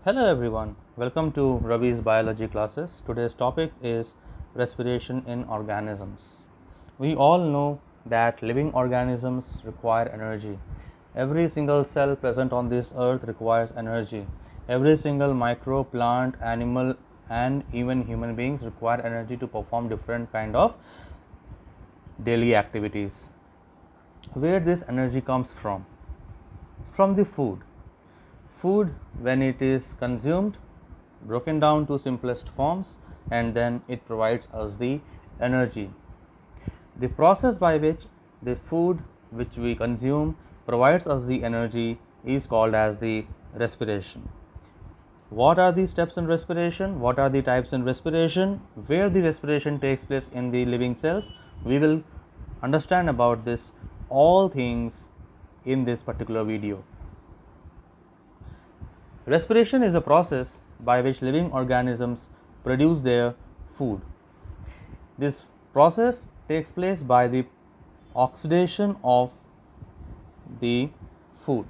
Hello everyone, welcome to Ravi's biology classes. Today's topic is respiration in organisms. We all know that living organisms require energy. Every single cell present on this earth requires energy. Every single micro, plant, animal and even human beings require energy to perform different kind of daily activities. Where this energy comes from? From the food. Food, when it is consumed, broken down to simplest forms, and then it provides us the energy. The process by which the food which we consume provides us the energy is called as the respiration. What are the steps in respiration? What are the types in respiration? Where the respiration takes place in the living cells? We will understand about this all things in this particular video. Respiration is a process by which living organisms produce their food. This process takes place by the oxidation of the food.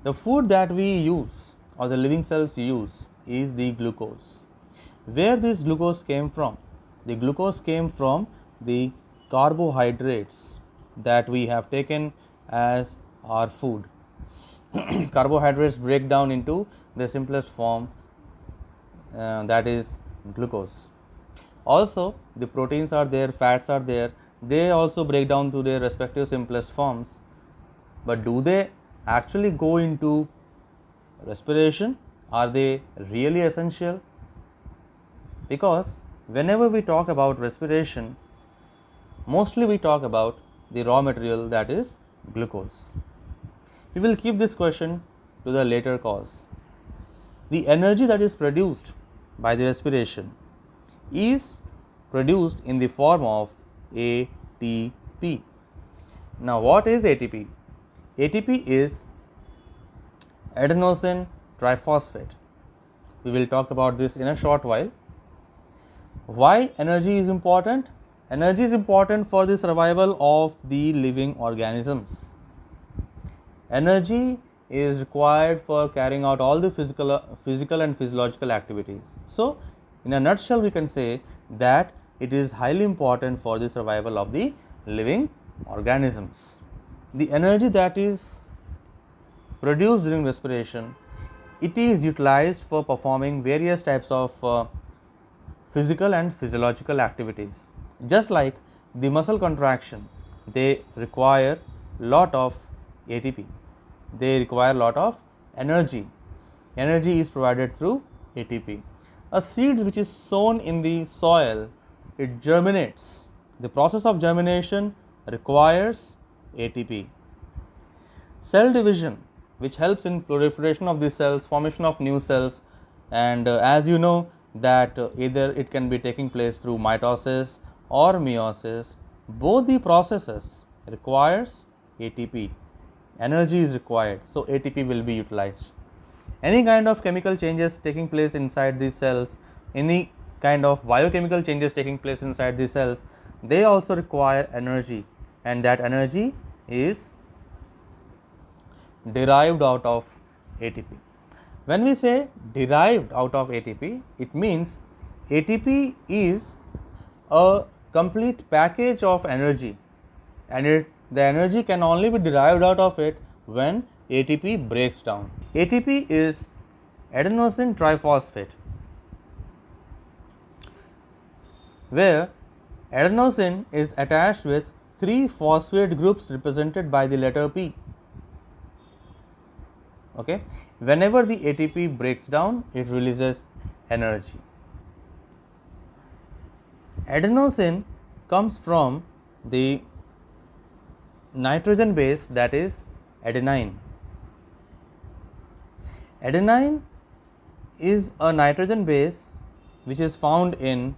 The food that we use or the living cells use is the glucose. Where this glucose came from? The glucose came from the carbohydrates that we have taken as our food. Carbohydrates break down into the simplest form, that is glucose. Also, the proteins are there, fats are there, they also break down to their respective simplest forms. But do they actually go into respiration? Are they really essential? Because whenever we talk about respiration, mostly we talk about the raw material, that is glucose. We will keep this question to the later cause. The energy that is produced by the respiration is produced in the form of ATP. Now, what is ATP? ATP is adenosine triphosphate. We will talk about this in a short while. Why energy is important? Energy is important for the survival of the living organisms. Energy is required for carrying out all the physical and physiological activities. So, in a nutshell, we can say that it is highly important for the survival of the living organisms. The energy that is produced during respiration, it is utilized for performing various types of physical and physiological activities. Just like the muscle contraction, they require lot of ATP. They require lot of energy. Energy is provided through ATP. A seed which is sown in the soil, it germinates. The process of germination requires ATP. Cell division, which helps in proliferation of the cells, formation of new cells, and as you know that either it can be taking place through mitosis or meiosis. Both the processes requires ATP. Energy is required, so ATP will be utilized. Any kind of chemical changes taking place inside these cells, any kind of biochemical changes taking place inside these cells, they also require energy, and that energy is derived out of ATP. When we say derived out of ATP, it means ATP is a complete package of energy, and the energy can only be derived out of it when ATP breaks down. ATP is adenosine triphosphate, where adenosine is attached with 3 phosphate groups represented by the letter P. Okay. Whenever the ATP breaks down, it releases energy. Adenosine comes from the nitrogen base, that is adenine. Adenine is a nitrogen base which is found in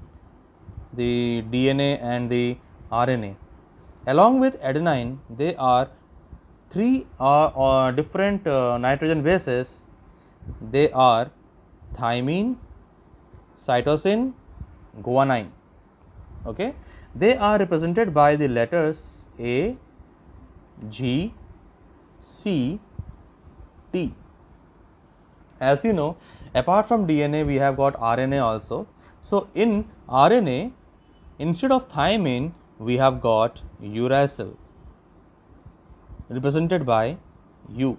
the DNA and the RNA. Along with adenine, there are 3 different nitrogen bases. They are thymine, cytosine, guanine. Okay. They are represented by the letters A, G, C, T. As you know, Apart from DNA, we have got RNA also. So in RNA, instead of thymine, we have got uracil, represented by U.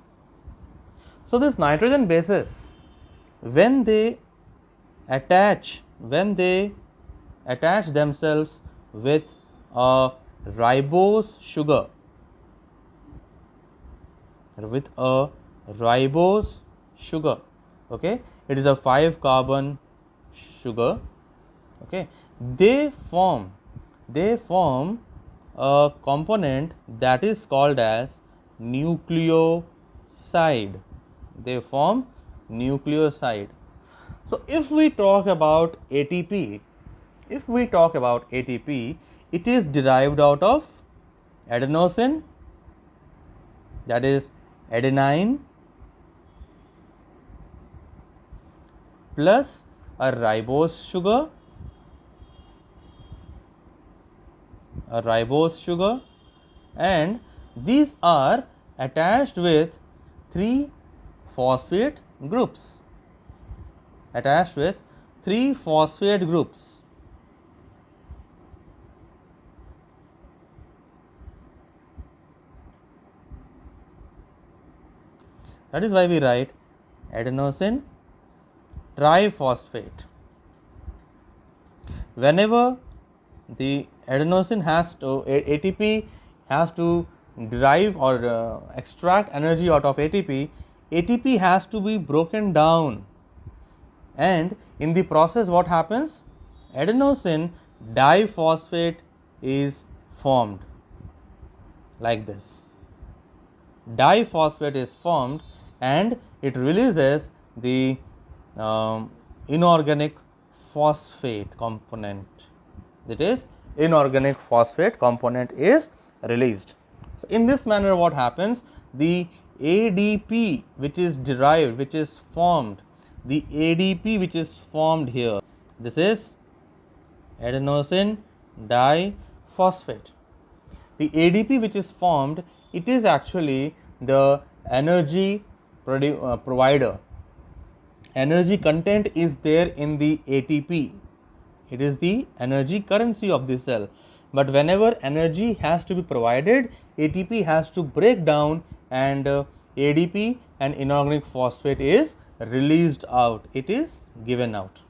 So this nitrogen bases, when they attach themselves with a ribose sugar, okay, it is a 5 carbon sugar, okay, they form a component that is called as nucleoside. They form nucleoside. So if we talk about ATP, it is derived out of adenosine, that is adenine, plus a ribose sugar, and these are attached with 3 phosphate groups. That is why we write adenosine triphosphate. Whenever the ATP has to derive or extract energy out of ATP has to be broken down, and in the process what happens? Adenosine diphosphate is formed like this. Diphosphate is formed and it releases the inorganic phosphate component. That is, inorganic phosphate component is released. So in this manner what happens? The ADP which is formed here, this is adenosine diphosphate. The ADP which is formed, it is actually the energy provider. Energy content is there in the ATP. It is the energy currency of the cell. But whenever energy has to be provided, ATP has to break down, and ADP and inorganic phosphate is released out. It is given out.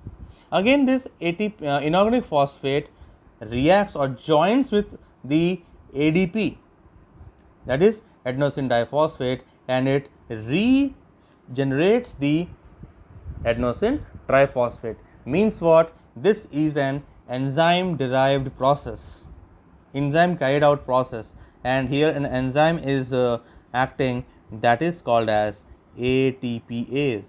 Again, this inorganic phosphate reacts or joins with the ADP, that is adenosine diphosphate, and it regenerates the adenosine triphosphate. Means what? This is an enzyme derived process, enzyme carried out process, and here an enzyme is acting, that is called as ATPase.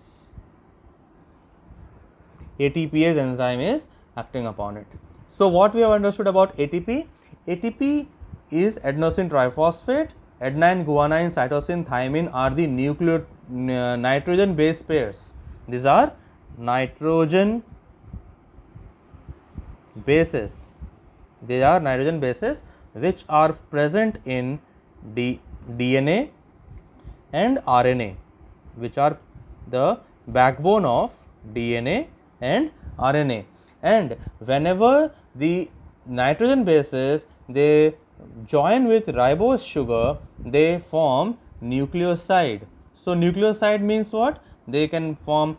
ATPase enzyme is acting upon it. So what we have understood about ATP? ATP is adenosine triphosphate. Adenine, guanine, cytosine, thymine are the nitrogen base pairs. These are nitrogen bases. They are nitrogen bases which are present in DNA and RNA, which are the backbone of DNA and RNA. And whenever the nitrogen bases they join with ribose sugar, they form nucleoside. So nucleoside means what? They can form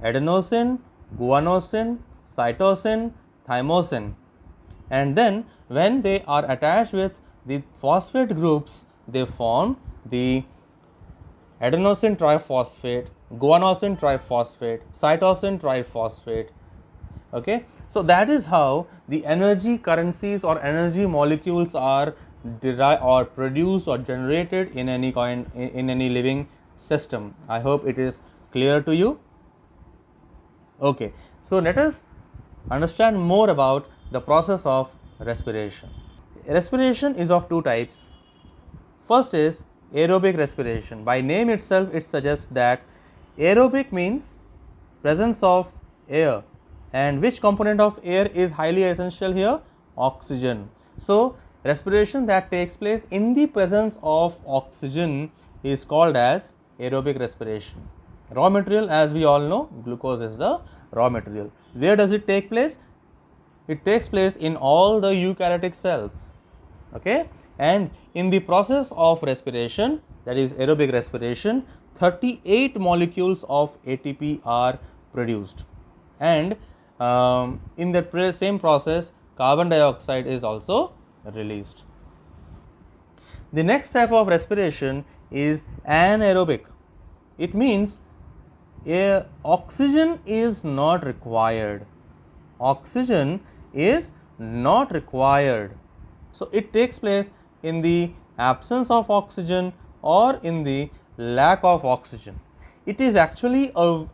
adenosine, guanosine, cytosine, thymosin, and then when they are attached with the phosphate groups, they form the adenosine triphosphate, guanosine triphosphate, cytosine triphosphate. Okay, so that is how the energy currencies or energy molecules are derived or produced or generated in any living system. I hope it is clear to you. Okay, so let us understand more about the process of respiration. Respiration is of two types. First is aerobic respiration. By name itself, it suggests that aerobic means presence of air, and which component of air is highly essential here? Oxygen. So respiration that takes place in the presence of oxygen is called as aerobic respiration. Raw material, as we all know, glucose is the raw material. Where does it take place? It takes place in all the eukaryotic cells, okay? And in the process of respiration, that is aerobic respiration, 38 molecules of ATP are produced, and in that same process carbon dioxide is also released. The next type of respiration is anaerobic. It means oxygen is not required. Oxygen is not required. So, it takes place in the absence of oxygen or in the lack of oxygen. It is actually a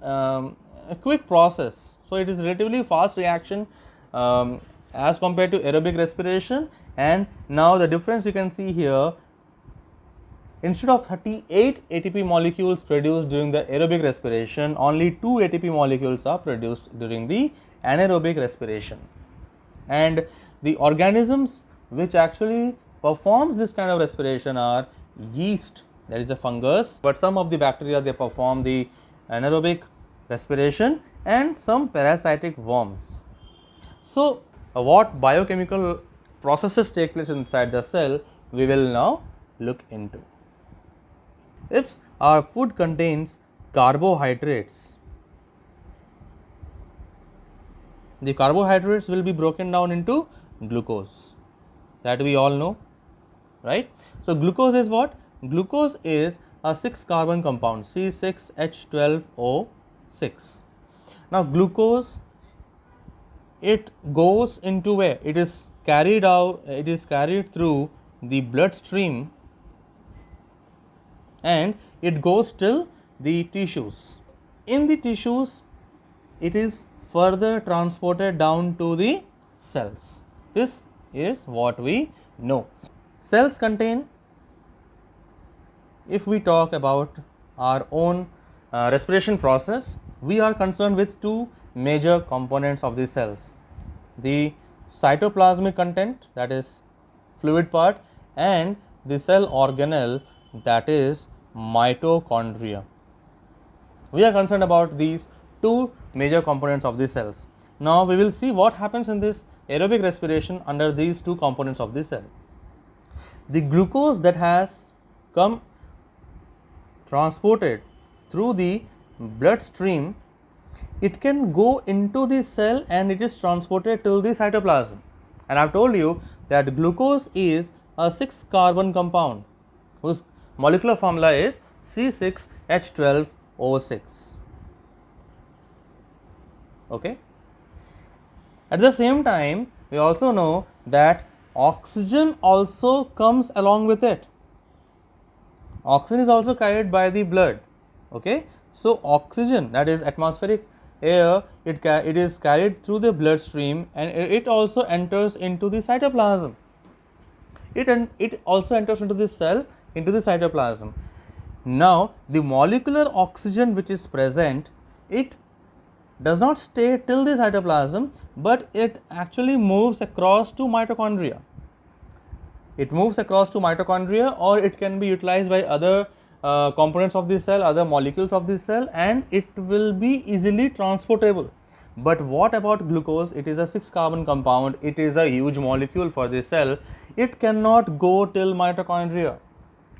quick process. So, it is relatively fast reaction as compared to aerobic respiration. And now the difference you can see here, instead of 38 ATP molecules produced during the aerobic respiration, only 2 ATP molecules are produced during the anaerobic respiration. And the organisms which actually performs this kind of respiration are yeast, that is a fungus, but some of the bacteria, they perform the anaerobic respiration, and some parasitic worms. So, what biochemical processes take place inside the cell, we will now look into. If our food contains carbohydrates, the carbohydrates will be broken down into glucose, that we all know, right? So, glucose is what? Glucose is a 6 carbon compound, C6H12O6. Now, glucose, it goes into where? It is carried out, it is carried through the bloodstream, and it goes till the tissues. In the tissues, it is further transported down to the cells. This is what we know. Cells contain, if we talk about our own respiration process, we are concerned with two major components of the cells: the cytoplasmic content, that is fluid part, and the cell organelle, that is mitochondria. We are concerned about these two major components of the cells. Now, we will see what happens in this aerobic respiration under these two components of the cell. The glucose that has come transported through the bloodstream, it can go into the cell and it is transported till the cytoplasm. And I have told you that glucose is a 6 carbon compound whose molecular formula is C6H12O6. Okay. At the same time, we also know that oxygen also comes along with it. Oxygen is also carried by the blood. Okay. So, oxygen, that is atmospheric air, it is carried through the bloodstream, and it also enters into the cytoplasm. It also enters into the cell, into the cytoplasm. Now, the molecular oxygen which is present, it does not stay till the cytoplasm, but it actually moves across to mitochondria. It moves across to mitochondria, or it can be utilized by other components of the cell, other molecules of the cell, and it will be easily transportable. But what about glucose? It is a 6 carbon compound, it is a huge molecule for the cell, it cannot go till mitochondria.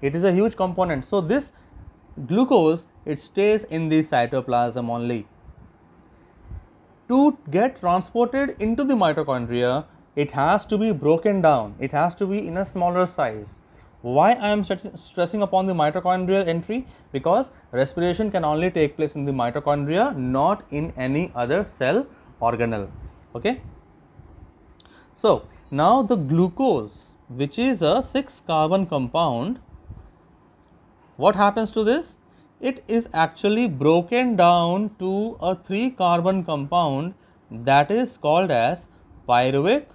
It is a huge component. So, this glucose, it stays in the cytoplasm only. To get transported into the mitochondria, it has to be broken down, it has to be in a smaller size. Why I am stressing upon the mitochondrial entry? Because respiration can only take place in the mitochondria, not in any other cell organelle. Okay. So, now the glucose, which is a 6 carbon compound, what happens to this? It is actually broken down to a 3 carbon compound, that is called as pyruvic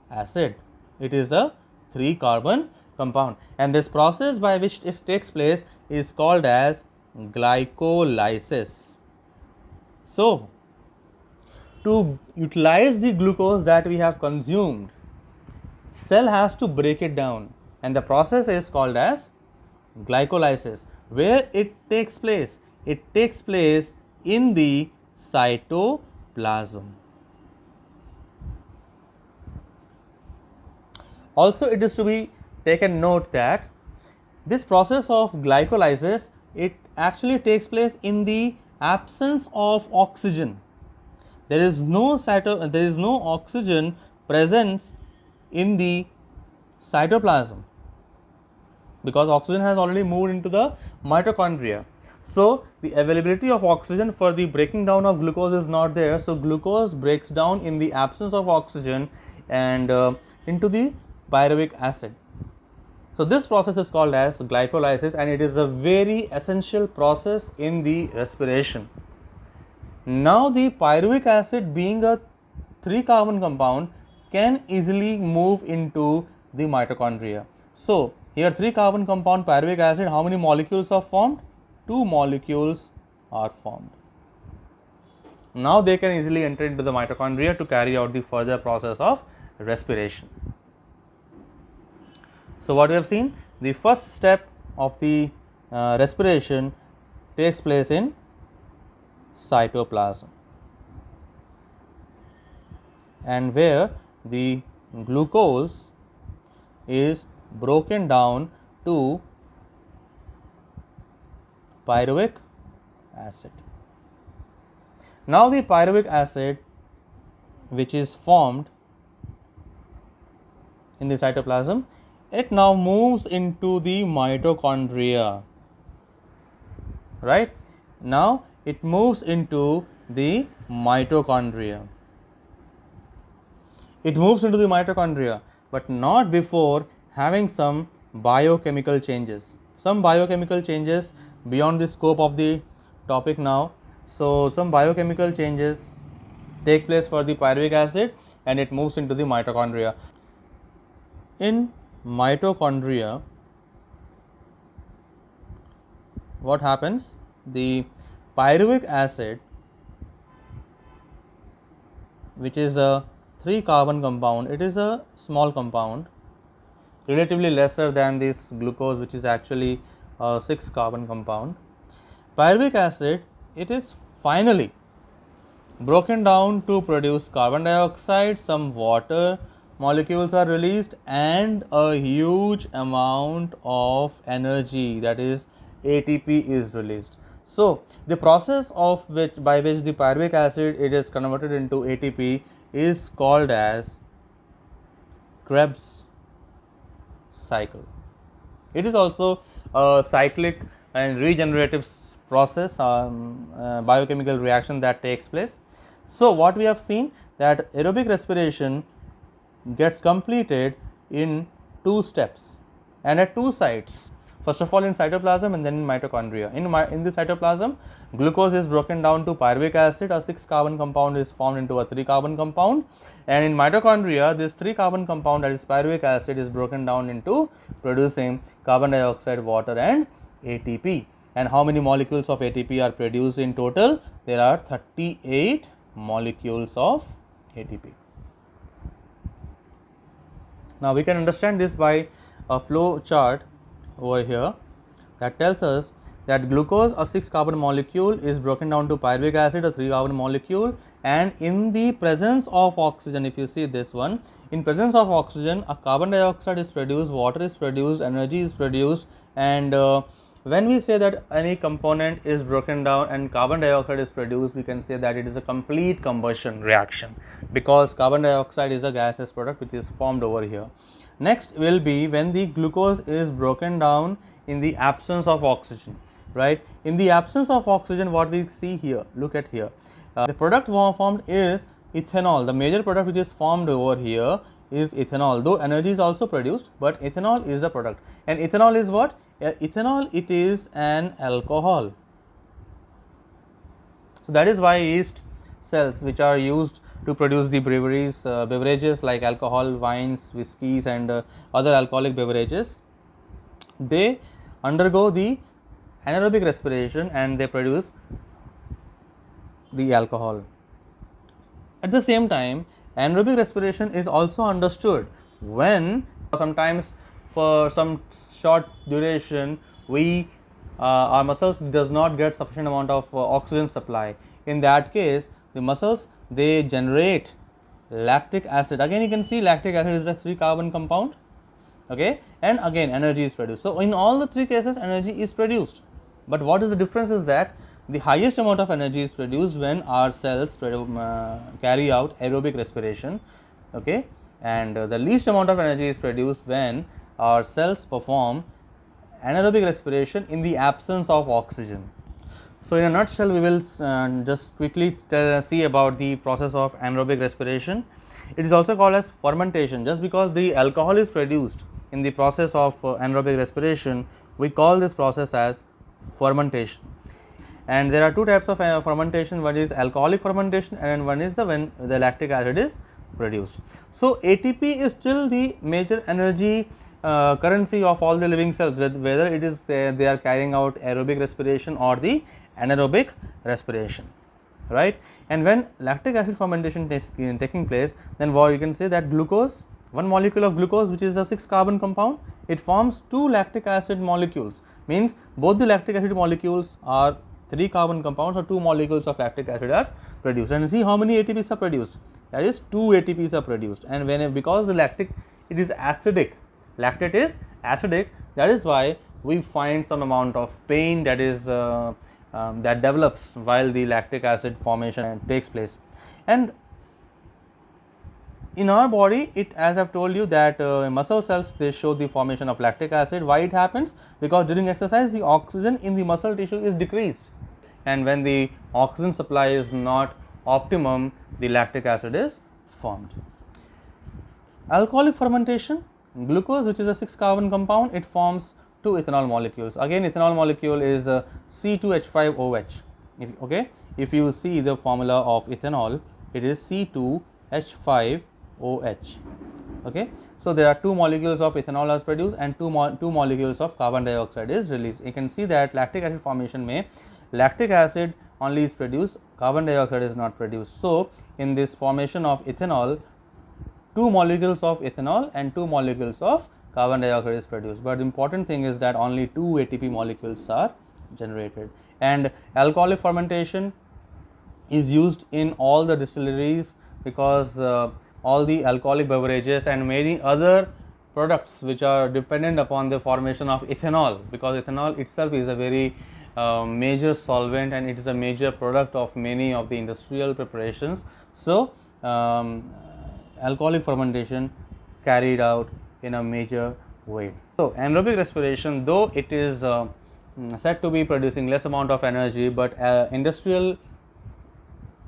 acid. It is a 3 carbon compound, and this process by which it takes place is called as glycolysis. So, to utilize the glucose that we have consumed, cell has to break it down, and the process is called as glycolysis. Where it takes place? it takes place in the cytoplasm. Also, it is to be taken note that this process of glycolysis, it actually takes place in the absence of oxygen. There is no oxygen present in the cytoplasm because oxygen has already moved into the mitochondria. So, the availability of oxygen for the breaking down of glucose is not there. So, glucose breaks down in the absence of oxygen and into the pyruvic acid. So, this process is called as glycolysis, and it is a very essential process in the respiration. Now, the pyruvic acid, being a 3-carbon compound, can easily move into the mitochondria. So, here 3-carbon compound pyruvic acid, how many molecules are formed? 2 molecules are formed. Now, they can easily enter into the mitochondria to carry out the further process of respiration. So, what we have seen, the first step of the respiration takes place in cytoplasm, and where the glucose is broken down to pyruvic acid. Now, the pyruvic acid, which is formed in the cytoplasm, it now moves into the mitochondria, right? Now, it moves into the mitochondria. It moves into the mitochondria, but not before having some biochemical changes. Some biochemical changes beyond the scope of the topic now. So, some biochemical changes take place for the pyruvic acid and it moves into the mitochondria. In mitochondria, what happens? The pyruvic acid, which is a 3-carbon compound, it is a small compound, relatively lesser than this glucose, which is actually a 6-carbon compound. Pyruvic acid, it is finally broken down to produce carbon dioxide, some water molecules are released, and a huge amount of energy, that is ATP, is released. So, the process of by which the pyruvic acid it is converted into ATP is called as Krebs cycle. It is also a cyclic and regenerative process, biochemical reaction that takes place. So, what we have seen, that aerobic respiration gets completed in 2 steps and at 2 sites. First of all, in cytoplasm and then in mitochondria. In the cytoplasm, glucose is broken down to pyruvic acid, a 6-carbon compound is formed into a 3-carbon compound, and in mitochondria, this 3-carbon compound, that is pyruvic acid, is broken down into producing carbon dioxide, water, and ATP. And how many molecules of ATP are produced in total? There are 38 molecules of ATP. Now, we can understand this by a flow chart over here that tells us that glucose, a 6-carbon molecule, is broken down to pyruvic acid, a 3-carbon molecule, and in the presence of oxygen, if you see this one, in presence of oxygen, a carbon dioxide is produced, water is produced, energy is produced, and when we say that any component is broken down and carbon dioxide is produced, we can say that it is a complete combustion reaction, because carbon dioxide is a gaseous product which is formed over here. Next will be when the glucose is broken down in the absence of oxygen, right? In the absence of oxygen, what we see here, look at here, the product formed is ethanol. The major product which is formed over here is ethanol, though energy is also produced, but ethanol is the product. And ethanol is what? Ethanol, it is an alcohol. So, that is why yeast cells, which are used to produce the beverages like alcohol, wines, whiskies, and other alcoholic beverages, they undergo the anaerobic respiration and they produce the alcohol. At the same time, anaerobic respiration is also understood when sometimes for some short duration we our muscles does not get sufficient amount of oxygen supply. In that case, the muscles, they generate lactic acid. Again you can see lactic acid is a 3 carbon compound, okay, and again energy is produced. So in all the 3 cases energy is produced, but what is the difference is that the highest amount of energy is produced when our cells carry out aerobic respiration, okay, and the least amount of energy is produced when our cells perform anaerobic respiration in the absence of oxygen. So in a nutshell, we will just quickly see about the process of anaerobic respiration. It is also called as fermentation. Just because the alcohol is produced in the process of anaerobic respiration, we call this process as fermentation. And there are 2 types of fermentation. One is alcoholic fermentation, and one is when the lactic acid is produced. So ATP is still the major energy currency of all the living cells, whether it is they are carrying out aerobic respiration or the anaerobic respiration, right. And when lactic acid fermentation is taking place, then what you can say that glucose, one molecule of glucose, which is a 6 carbon compound, it forms 2 lactic acid molecules, means both the lactic acid molecules are 3 carbon compounds, or 2 molecules of lactic acid are produced. And see how many ATPs are produced, that is 2 ATPs are produced. And when because the lactic, it is acidic, lactate is acidic, that is why we find some amount of pain that is that develops while the lactic acid formation takes place. And in our body, it, as I have told you, that muscle cells, they show the formation of lactic acid. Why it happens? Because during exercise the oxygen in the muscle tissue is decreased, and when the oxygen supply is not optimum, the lactic acid is formed. Alcoholic fermentation, glucose, which is a 6 carbon compound, it forms 2 ethanol molecules. Again ethanol molecule is C2H5OH, okay. If you see the formula of ethanol, it is C2H5OH, okay. So there are 2 molecules of ethanol are produced, and 2 molecules of carbon dioxide is released. You can see that lactic acid formation may lactic acid only is produced, carbon dioxide is not produced. So in this formation of ethanol, 2 molecules of ethanol and 2 molecules of carbon dioxide is produced, but the important thing is that only 2 ATP molecules are generated. And alcoholic fermentation is used in all the distilleries, because all the alcoholic beverages and many other products which are dependent upon the formation of ethanol, because ethanol itself is a very major solvent, and it is a major product of many of the industrial preparations. So alcoholic fermentation carried out in a major way. So anaerobic respiration, though it is said to be producing less amount of energy, but industrial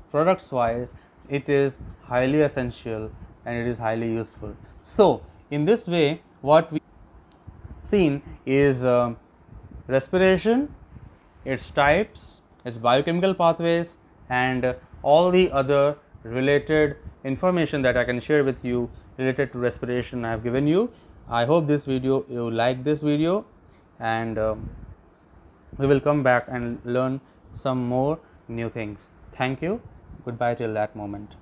products wise it is highly essential and it is highly useful. So in this way, what we seen is respiration, its types, its biochemical pathways, and all the other related information that I can share with you related to respiration I have given you. I hope this video, you like this video, and we will come back and learn some more new things. Thank you. Goodbye till that moment.